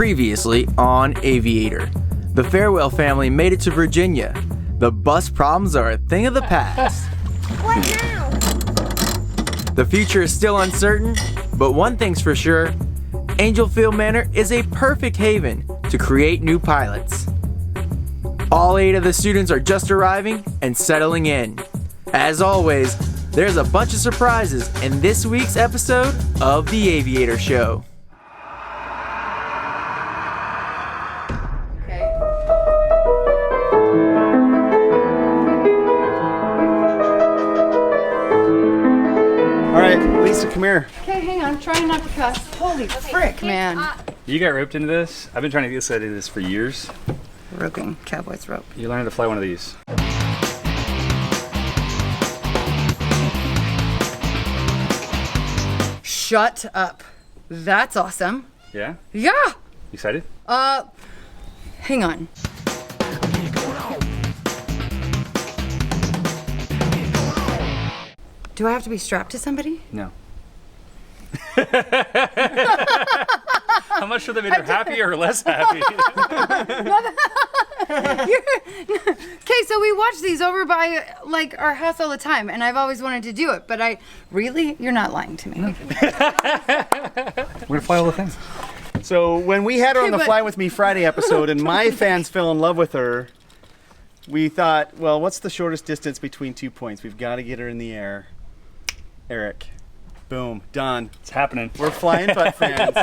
Previously on Aviator, the Farewell family made it to Virginia. The bus problems are a thing of the past. What now? The future is still uncertain, but one thing's for sure, Angelfield Manor is a perfect haven to create new pilots. All 8 of the students are just arriving and settling in. As always, there's a bunch of surprises in this week's episode of the Aviator Show. Lisa, come here. Okay, hang on. Trying not to cuss. Holy frick, man. You got roped into this? I've been trying to get this into this for years. Roping. Cowboy's rope. You learned to fly one of these. Shut up. That's awesome. Yeah? Yeah. Excited? Hang on. Do I have to be strapped to somebody? No. How much should they make her happy or less happy? Okay, so we watch these over by like our house all the time, and I've always wanted to do it, but you're not lying to me. We're gonna fly all the things. So when we had her on the Fly With Me Friday episode and my fans fell in love with her, we thought, well, what's the shortest distance between 2 points? We've got to get her in the air. Eric. Boom. Done. It's happening. We're flying butt fans.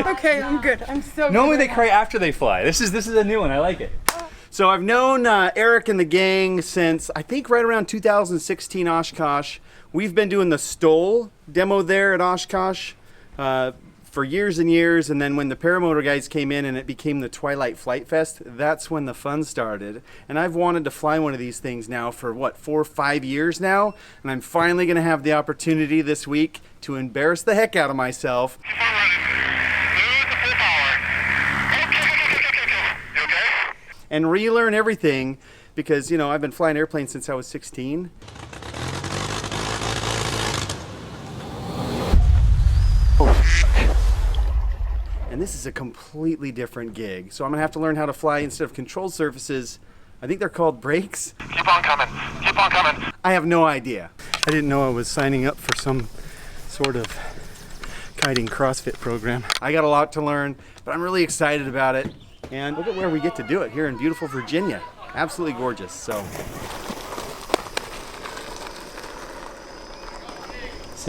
Okay, I'm good. I'm so Normally good. they cry after they fly. This is a new one. I like it. So I've known Eric and the gang since, I think, right around 2016 Oshkosh. We've been doing the Stoll demo there at Oshkosh for years and years, and then when the Paramotor guys came in and it became the Twilight Flight Fest, that's when the fun started. And I've wanted to fly one of these things now for, 4 or 5 years now, and I'm finally going to have the opportunity this week to embarrass the heck out of myself. And relearn everything, because, you know, I've been flying airplanes since I was 16. And this is a completely different gig. So I'm gonna have to learn how to fly instead of controlled surfaces. I think they're called brakes. Keep on coming. Keep on coming. I have no idea. I didn't know I was signing up for some sort of kiting CrossFit program. I got a lot to learn, but I'm really excited about it. And look at where we get to do it, here in beautiful Virginia. Absolutely gorgeous, So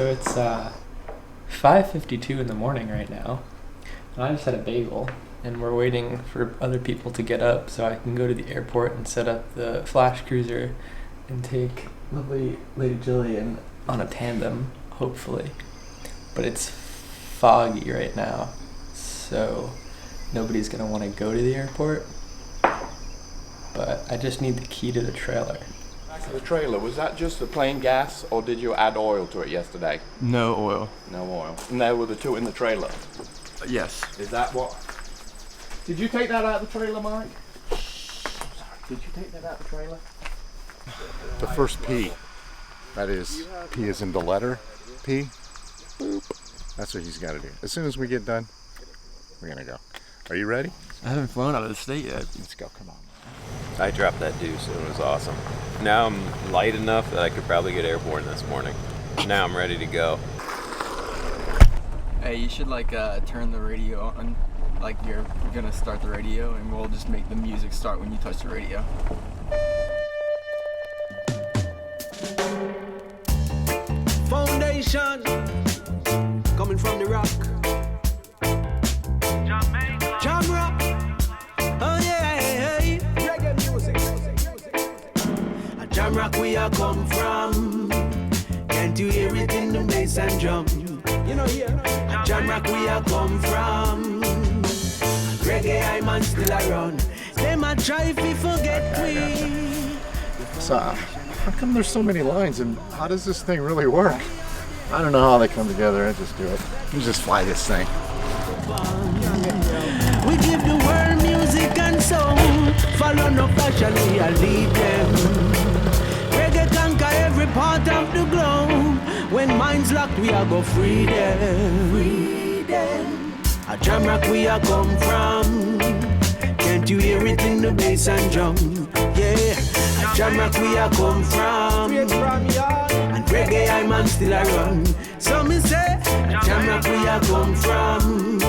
it's 5:52 in the morning right now. And I just had a bagel, and we're waiting for other people to get up so I can go to the airport and set up the flash cruiser and take lovely Lady Jillian on a tandem, hopefully. But it's foggy right now, so nobody's gonna want to go to the airport. But I just need the key to the trailer. The trailer, was that just the plain gas, or did you add oil to it yesterday? No oil. No oil. And there were the 2 in the trailer. Yes. Is that what? Did you take that out of the trailer, Mike? Did you take that out of the trailer? The first P. That is, P is in the letter P. Boop. That's what he's got to do. As soon as we get done, we're going to go. Are you ready? I haven't flown out of the state yet. Let's go. Come on. I dropped that deuce and it was awesome. Now I'm light enough that I could probably get airborne this morning. Now I'm ready to go. Hey, you should turn the radio on. Like you're gonna start the radio, and we'll just make the music start when you touch the radio. Foundation coming from the rock. Jam rock. Oh yeah. Reggae music. A jam rock we are come from. Can't you hear it in the bass and drum? You know here. A jam rock we are come from. Reggae I man still around. Them a try to forget we. So, how come there's so many lines, and how does this thing really work? I don't know how they come together. I just do it. You just fly this thing. We give the world music and soul. Follow no fashion, we are lead them. Reggae conquer every part of the globe. When minds locked, we are go free them. A A jam rock we are come from. Can't you hear it in the bass and drum? Yeah, a jam rock we are come from. And reggae I man still a run. So me say, a jam rock we are come from.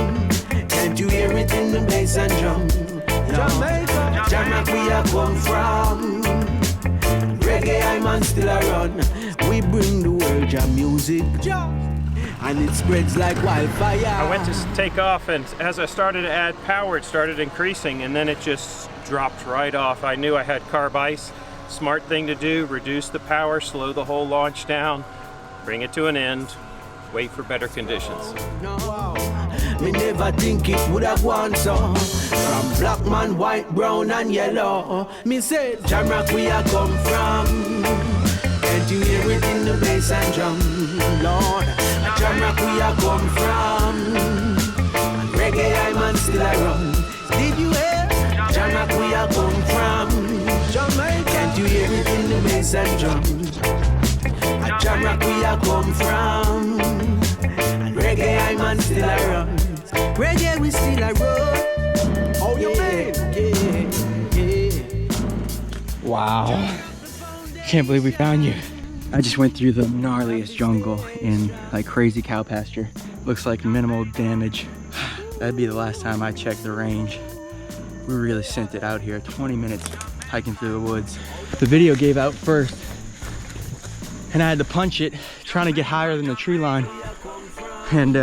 Can't you hear it in the bass and drum? Jamaica, a jam rock we are come from. Reggae I man still a run. We bring the world jam music. And it spreads like wildfire. I went to take off, and as I started to add power, it started increasing, and then it just dropped right off. I knew I had carb ice. Smart thing to do, reduce the power, slow the whole launch down, bring it to an end, wait for better conditions. Me never think it would have gone so. From black man, white, brown and yellow. Me say, jam rock we are come from. Can't you hear it in the bass and drum, Lord? A jam rock we are come from. And reggae I man still a run. Did you hear? Jam rock we are come from. Jamaica. Can't you hear it in the bass and drum? A jam rock we are come from. And reggae I man still a run. Reggae we still a run. Oh you mean? Yeah. Wow. Can't believe we found you. I just went through the gnarliest jungle in like crazy cow pasture. Looks like minimal damage. That'd be the last time I checked the range. We really sent it out here. 20 minutes hiking through the woods. The video gave out first and I had to punch it trying to get higher than the tree line. And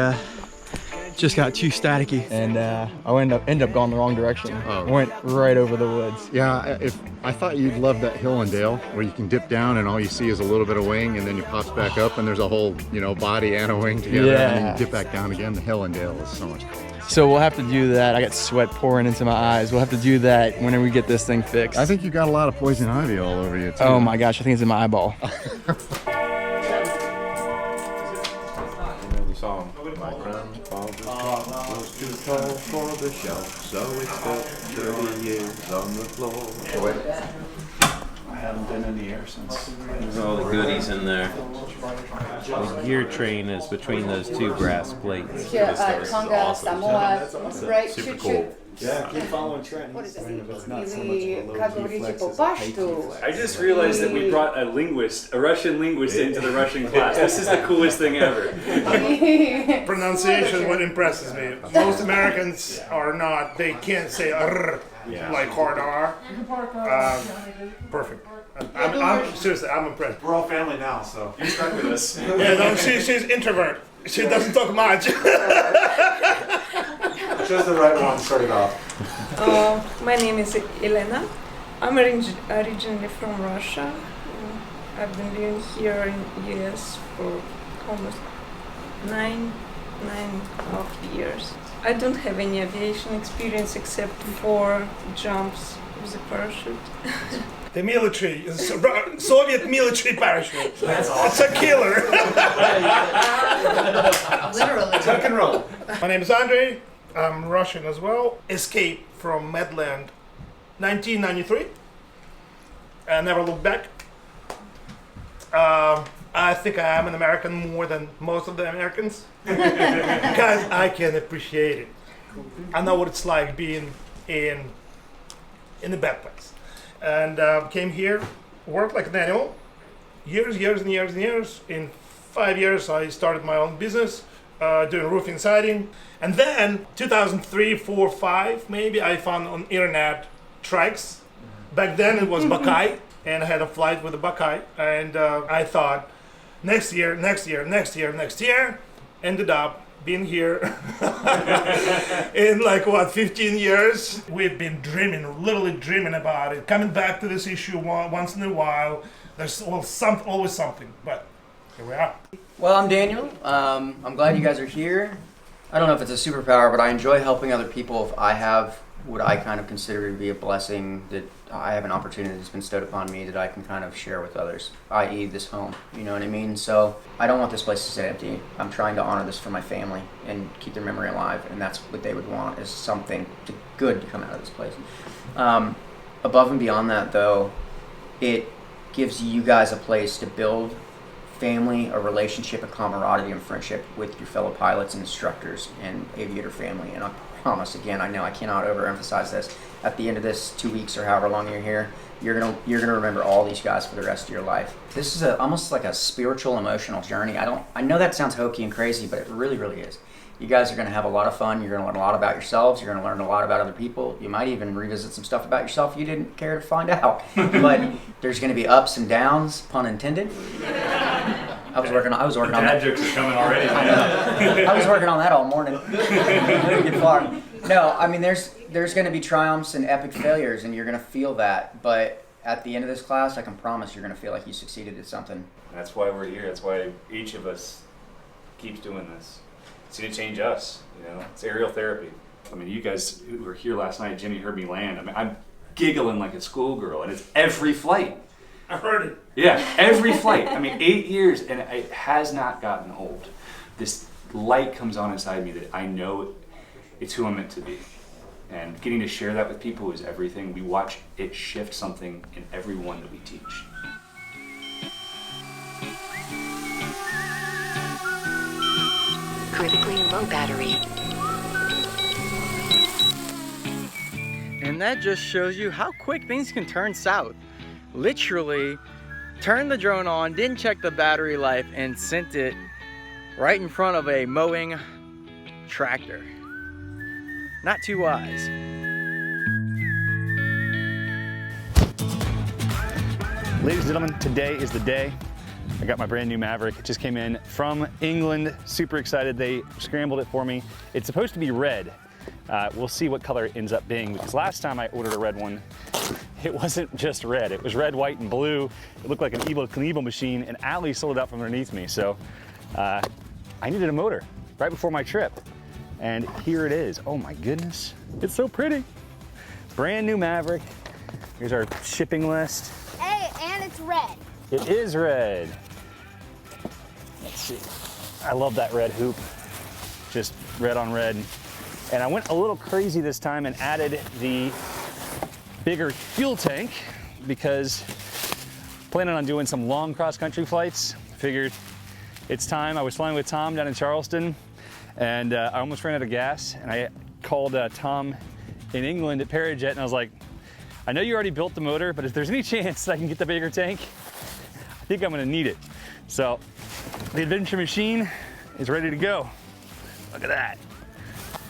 just got too staticky, and I ended up going the wrong direction. Went right over the woods. Yeah, I thought you'd love that hill and dale where you can dip down and all you see is a little bit of wing, and then you pops back up and there's a whole, you know, body and a wing together, and then you dip back down again. The hill and dale is so much fun. So we'll have to do that. I got sweat pouring into my eyes. We'll have to do that whenever we get this thing fixed. I think you got a lot of poison ivy all over you too. Oh my gosh, I think it's in my eyeball. Song. My grandfather's clock was too tall for the shelf, so it stood 30 years on the floor. I haven't been in the air since. There's all the goodies in there. The gear train is between those two brass plates. Tonga, Samoa, right? Super cool. Yeah, keep following trends. What is it? It's not so much of a low reflex as a high I just realized that we brought a linguist, a Russian linguist, into the Russian class. This is the coolest thing ever. Pronunciation what impresses me. Most Americans are not, they can't say R like hard R. Perfect. I'm seriously, I'm impressed. We're all family now, so you're stuck with us. Yeah, no, she's introvert. She doesn't talk much. Just the right one started off. My name is Elena. I'm originally from Russia. I've been living here in US for almost nine and a half years. I don't have any aviation experience except for jumps with a parachute. The military, Soviet military parachute. That's awesome. It's a killer. Literally. Tuck and roll. My name is Andre. I'm Russian as well. Escaped from Medland 1993. I never looked back. I think I am an American more than most of the Americans. Because I can appreciate it. I know what it's like being in the bad place. And came here, worked like an animal. Years and years. In 5 years, I started my own business, doing roofing siding. And then 2003, 4, 5, maybe I found on internet trikes. Back then it was Buckeye, and I had a flight with a Buckeye. And I thought, next year. Ended up being here in 15 years. We've been literally dreaming about it, coming back to this issue once in a while. There's always something, but here we are. Well, I'm Daniel. I'm glad you guys are here. I don't know if it's a superpower, but I enjoy helping other people. If I have what I kind of consider to be a blessing, that I have an opportunity that's been bestowed upon me that I can kind of share with others, i.e. this home, you know what I mean? So I don't want this place to stay empty. I'm trying to honor this for my family and keep their memory alive, and that's what they would want, is something good to come out of this place. Above and beyond that, though, it gives you guys a place to build family, a relationship, a camaraderie and friendship with your fellow pilots and instructors and Aviator family. And I promise, again, I know I cannot overemphasize this, at the end of this 2 weeks or however long you're here, you're gonna remember all these guys for the rest of your life. This is almost like a spiritual, emotional journey. I know that sounds hokey and crazy, but it really, really is. You guys are gonna have a lot of fun. You're gonna learn a lot about yourselves. You're gonna learn a lot about other people. You might even revisit some stuff about yourself you didn't care to find out. But there's gonna be ups and downs, pun intended. I was working on Dad that. jokes are coming already. I was working on that all morning. Didn't get far. No, I mean there's going to be triumphs and epic failures, and you're going to feel that. But at the end of this class, I can promise you're going to feel like you succeeded at something. That's why we're here. That's why each of us keeps doing this. It's going to change us. You know, it's aerial therapy. I mean, you guys who were here last night, Jimmy heard me land. I mean, I'm giggling like a schoolgirl, and it's every flight. I heard it. Yeah, every flight. I mean, 8 years, and it has not gotten old. This light comes on inside me that I know it's who I'm meant to be. And getting to share that with people is everything. We watch it shift something in everyone that we teach. Critically low battery. And that just shows you how quick things can turn south. Literally turned the drone on, didn't check the battery life, and sent it right in front of a mowing tractor. Not too wise. Ladies and gentlemen, today is the day. I got my brand new Mavic. It just came in from England. Super excited. They scrambled it for me. It's supposed to be red. We'll see what color it ends up being, because last time I ordered a red one, it wasn't just red. It was red, white, and blue. It looked like an Evel Knievel machine, and Allie sold it out from underneath me. So I needed a motor right before my trip. And here it is. Oh my goodness. It's so pretty. Brand new Mavic. Here's our shipping list. Hey, and it's red. It is red. Let's see. I love that red hoop. Just red on red. And I went a little crazy this time and added the bigger fuel tank because planning on doing some long cross-country flights. Figured it's time. I was flying with Tom down in Charleston, and I almost ran out of gas, and I called Tom in England at Parajet, and I was like, I know you already built the motor, but if there's any chance that I can get the bigger tank, I think I'm gonna need it. So the Adventure Machine is ready to go. Look at that.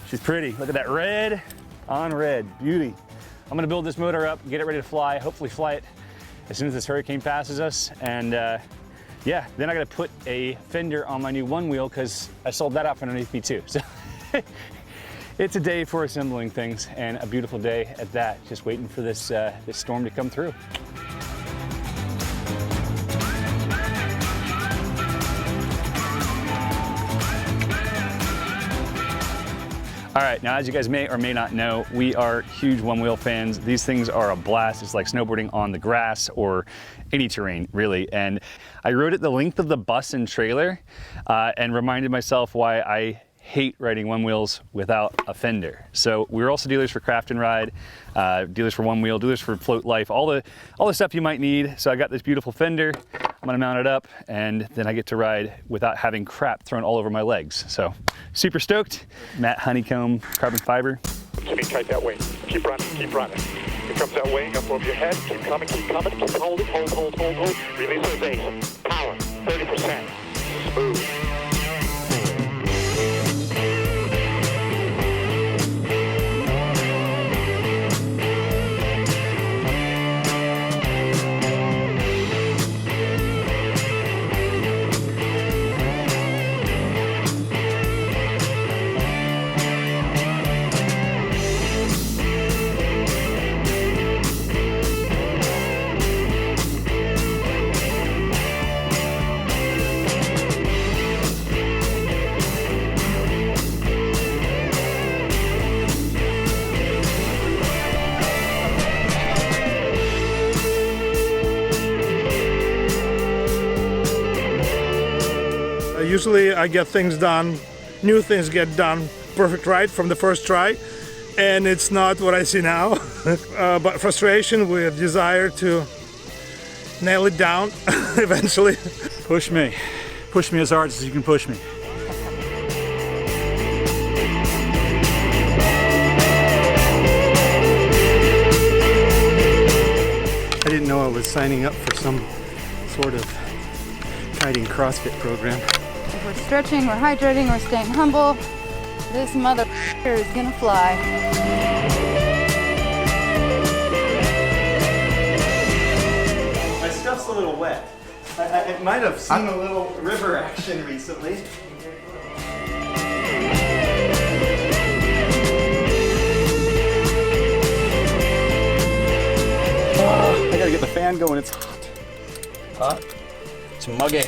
She's pretty. Look at that red on red. Beauty. I'm gonna build this motor up, get it ready to fly, hopefully fly it as soon as this hurricane passes us. And yeah, then I gotta put a fender on my new one wheel because I sold that out from underneath me too. So it's a day for assembling things, and a beautiful day at that. Just waiting for this, this storm to come through. All right, now as you guys may or may not know, we are huge one-wheel fans. These things are a blast. It's like snowboarding on the grass or any terrain, really. And I rode it the length of the bus and trailer and reminded myself why I hate riding one wheels without a fender. So we're also dealers for Craft and Ride, dealers for one wheel, dealers for Float Life, all the stuff you might need. So I got this beautiful fender. I'm gonna mount it up, and then I get to ride without having crap thrown all over my legs. So super stoked. Matte honeycomb carbon fiber. Jimmy, tight that wing. Keep running, keep running. Here comes that wing up over your head. Keep coming, keep coming, keep holding, hold, hold, hold, hold. Release the base. Power, 30%. Smooth. Usually I get things done, new things get done perfect right from the first try, and it's not what I see now. But frustration with desire to nail it down eventually. Push me. Push me as hard as you can push me. I didn't know I was signing up for some sort of kiting CrossFit program. If we're stretching, we're hydrating, we're staying humble, this mother is gonna fly. My stuff's a little wet. I might have seen a little river action recently. I gotta get the fan going, it's hot. Hot? It's muggy.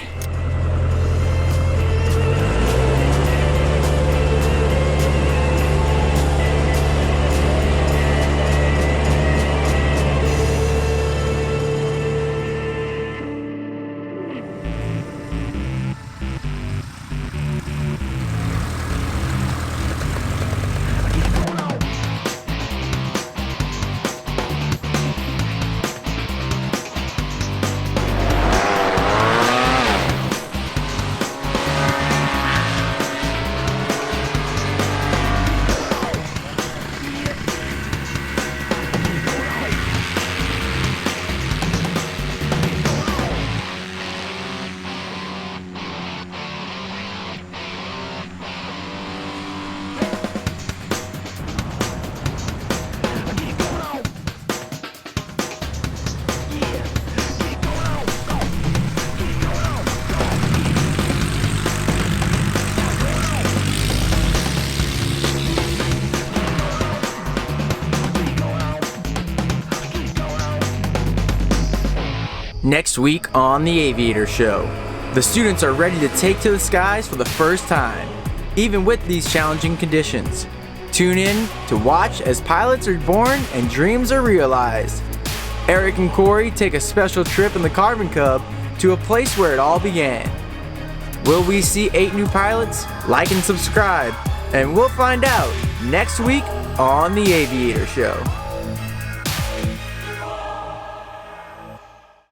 Next week on the Aviator Show, the students are ready to take to the skies for the first time, even with these challenging conditions. Tune in to watch as pilots are born and dreams are realized. Eric and Cory take a special trip in the Carbon Cub to a place where it all began. Will we see 8 new pilots? Like and subscribe, and we'll find out next week on the Aviator Show.